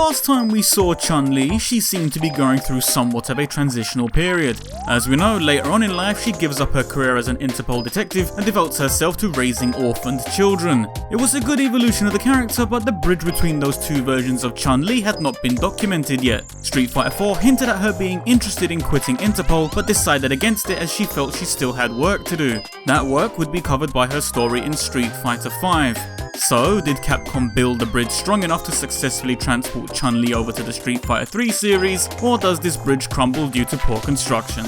last time we saw Chun-Li, she seemed to be going through somewhat of a transitional period. As we know, later on in life she gives up her career as an Interpol detective and devotes herself to raising orphaned children. It was a good evolution of the character, but the bridge between those two versions of Chun-Li had not been documented yet. Street Fighter 4 hinted at her being interested in quitting Interpol, but decided against it as she felt she still had work to do. That work would be covered by her story in Street Fighter 5. So, did Capcom build the bridge strong enough to successfully transport Chun-Li over to the Street Fighter 3 series, or does this bridge crumble due to poor construction?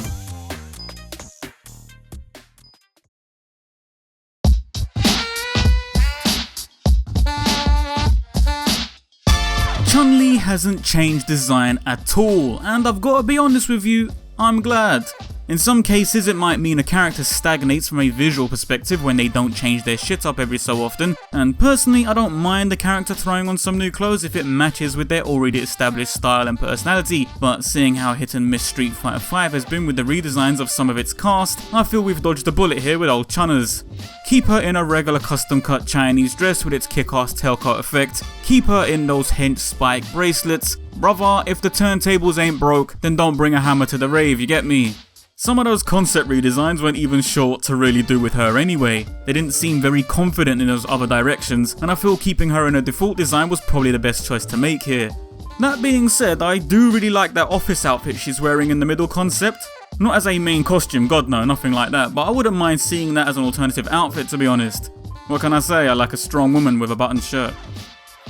Chun-Li hasn't changed design at all, and I've got to be honest with you, I'm glad. In some cases it might mean a character stagnates from a visual perspective when they don't change their shit up every so often, and personally I don't mind the character throwing on some new clothes if it matches with their already established style and personality, but seeing how hit and miss Street Fighter 5 has been with the redesigns of some of its cast, I feel we've dodged a bullet here with old Chunners. Keep her in a regular custom cut Chinese dress with its kick-ass tailcoat effect, keep her in those hench spike bracelets. Brother, if the turntables ain't broke, then don't bring a hammer to the rave, you get me? Some of those concept redesigns weren't even sure what to really do with her anyway. They didn't seem very confident in those other directions, and I feel keeping her in a default design was probably the best choice to make here. That being said, I do really like that office outfit she's wearing in the middle concept. Not as a main costume, god no, nothing like that, but I wouldn't mind seeing that as an alternative outfit, to be honest. What can I say, I like a strong woman with a buttoned shirt.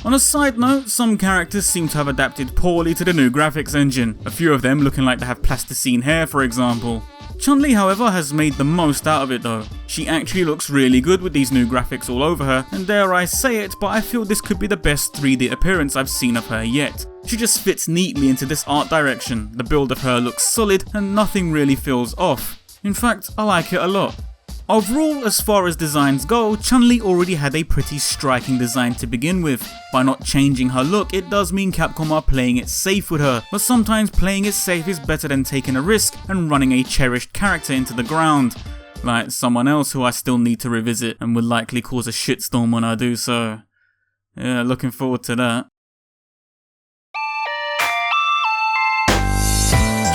On a side note, some characters seem to have adapted poorly to the new graphics engine, a few of them looking like they have plasticine hair for example. Chun-Li however has made the most out of it though. She actually looks really good with these new graphics all over her, and dare I say it, but I feel this could be the best 3D appearance I've seen of her yet. She just fits neatly into this art direction, the build of her looks solid and nothing really feels off. In fact, I like it a lot. Overall, as far as designs go, Chun-Li already had a pretty striking design to begin with. By not changing her look, it does mean Capcom are playing it safe with her, but sometimes playing it safe is better than taking a risk and running a cherished character into the ground. Like someone else who I still need to revisit and would likely cause a shitstorm when I do so. Yeah, looking forward to that.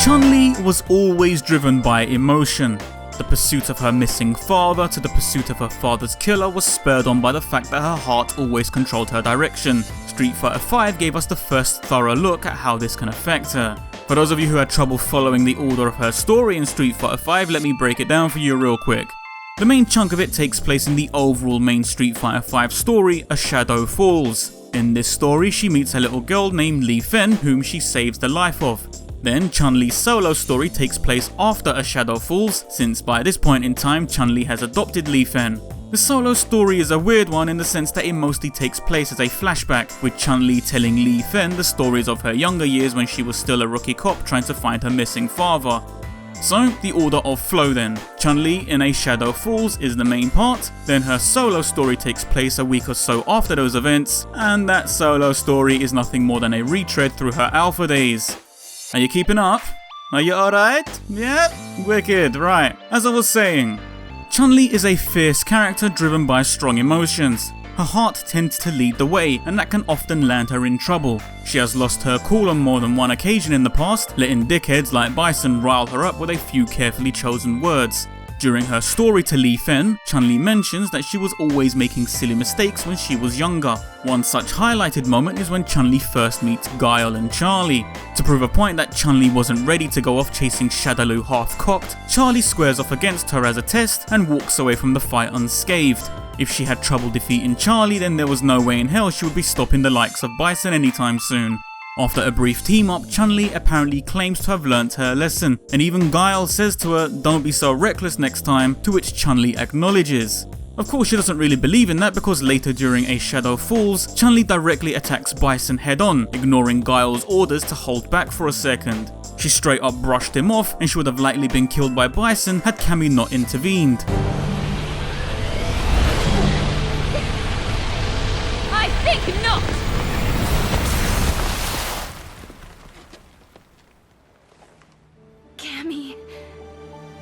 Chun-Li was always driven by emotion. The pursuit of her missing father to the pursuit of her father's killer was spurred on by the fact that her heart always controlled her direction. Street Fighter 5 gave us the first thorough look at how this can affect her. For those of you who had trouble following the order of her story in Street Fighter 5, let me break it down for you real quick. The main chunk of it takes place in the overall main Street Fighter 5 story, A Shadow Falls. In this story, she meets a little girl named Li Fen, whom she saves the life of. Then Chun-Li's solo story takes place after A Shadow Falls, since by this point in time Chun-Li has adopted Li Fen. The solo story is a weird one in the sense that it mostly takes place as a flashback, with Chun-Li telling Li Fen the stories of her younger years when she was still a rookie cop trying to find her missing father. So, the order of flow then. Chun-Li in A Shadow Falls is the main part, then her solo story takes place a week or so after those events, and that solo story is nothing more than a retread through her alpha days. Are you keeping up? Are you alright? Yeah? Wicked, right. As I was saying, Chun-Li is a fierce character driven by strong emotions. Her heart tends to lead the way, and that can often land her in trouble. She has lost her cool on more than one occasion in the past, letting dickheads like Bison rile her up with a few carefully chosen words. During her story to Li Fen, Chun-Li mentions that she was always making silly mistakes when she was younger. One such highlighted moment is when Chun-Li first meets Guile and Charlie. To prove a point that Chun-Li wasn't ready to go off chasing Shadaloo half-cocked, Charlie squares off against her as a test and walks away from the fight unscathed. If she had trouble defeating Charlie, then there was no way in hell she would be stopping the likes of Bison anytime soon. After a brief team up, Chun-Li apparently claims to have learnt her lesson, and even Guile says to her, "Don't be so reckless next time," to which Chun-Li acknowledges. Of course she doesn't really believe in that because later during A Shadow Falls, Chun-Li directly attacks Bison head on, ignoring Guile's orders to hold back for a second. She straight up brushed him off and she would have likely been killed by Bison had Cammy not intervened. I think not!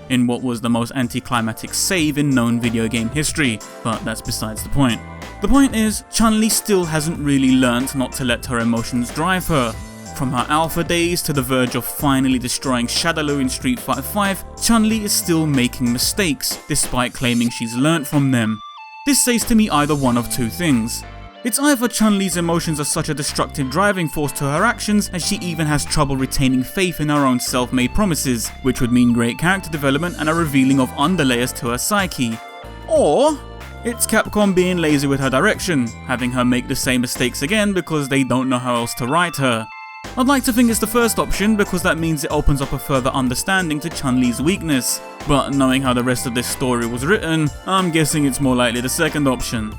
in what was the most anticlimactic save in known video game history, but that's besides the point. The point is, Chun-Li still hasn't really learnt not to let her emotions drive her. From her alpha days to the verge of finally destroying Shadaloo in Street Fighter V, Chun-Li is still making mistakes, despite claiming she's learnt from them. This says to me either one of two things. It's either Chun-Li's emotions are such a destructive driving force to her actions and she even has trouble retaining faith in her own self-made promises, which would mean great character development and a revealing of underlayers to her psyche. Or it's Capcom being lazy with her direction, having her make the same mistakes again because they don't know how else to write her. I'd like to think it's the first option because that means it opens up a further understanding to Chun-Li's weakness, but knowing how the rest of this story was written, I'm guessing it's more likely the second option.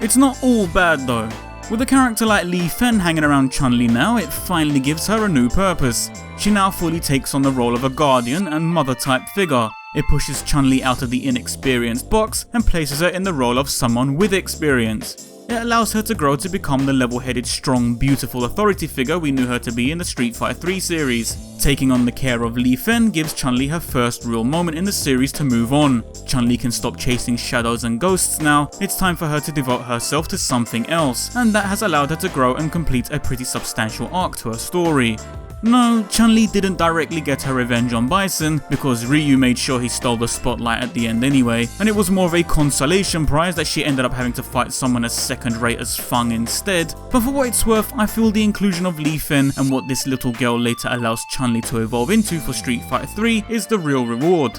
It's not all bad though. With a character like Li Fen hanging around Chun-Li now, it finally gives her a new purpose. She now fully takes on the role of a guardian and mother type figure. It pushes Chun-Li out of the inexperienced box and places her in the role of someone with experience. It allows her to grow to become the level-headed, strong, beautiful authority figure we knew her to be in the Street Fighter III series. Taking on the care of Li Fen gives Chun-Li her first real moment in the series to move on. Chun-Li can stop chasing shadows and ghosts now, it's time for her to devote herself to something else, and that has allowed her to grow and complete a pretty substantial arc to her story. No, Chun-Li didn't directly get her revenge on Bison, because Ryu made sure he stole the spotlight at the end anyway, and it was more of a consolation prize that she ended up having to fight someone as second-rate as Fang instead. But for what it's worth, I feel the inclusion of Li Fen and what this little girl later allows Chun-Li to evolve into for Street Fighter III is the real reward.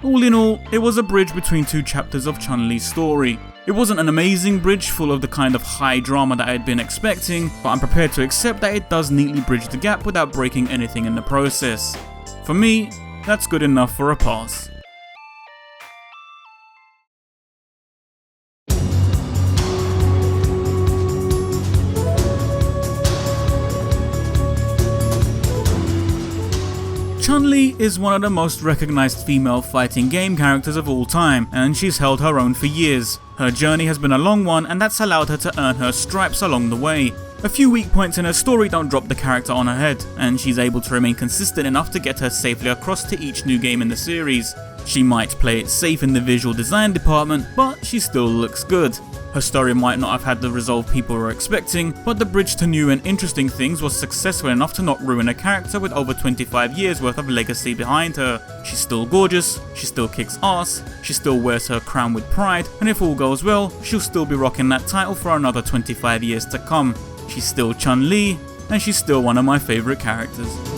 All in all, it was a bridge between two chapters of Chun-Li's story. It wasn't an amazing bridge full of the kind of high drama that I had been expecting, but I'm prepared to accept that it does neatly bridge the gap without breaking anything in the process. For me, that's good enough for a pass. Chun-Li is one of the most recognized female fighting game characters of all time, and she's held her own for years. Her journey has been a long one, and that's allowed her to earn her stripes along the way. A few weak points in her story don't drop the character on her head, and she's able to remain consistent enough to get her safely across to each new game in the series. She might play it safe in the visual design department, but she still looks good. Her story might not have had the resolve people were expecting, but the bridge to new and interesting things was successful enough to not ruin a character with over 25 years worth of legacy behind her. She's still gorgeous, she still kicks ass, she still wears her crown with pride, and if all goes well, she'll still be rocking that title for another 25 years to come. She's still Chun-Li, and she's still one of my favourite characters.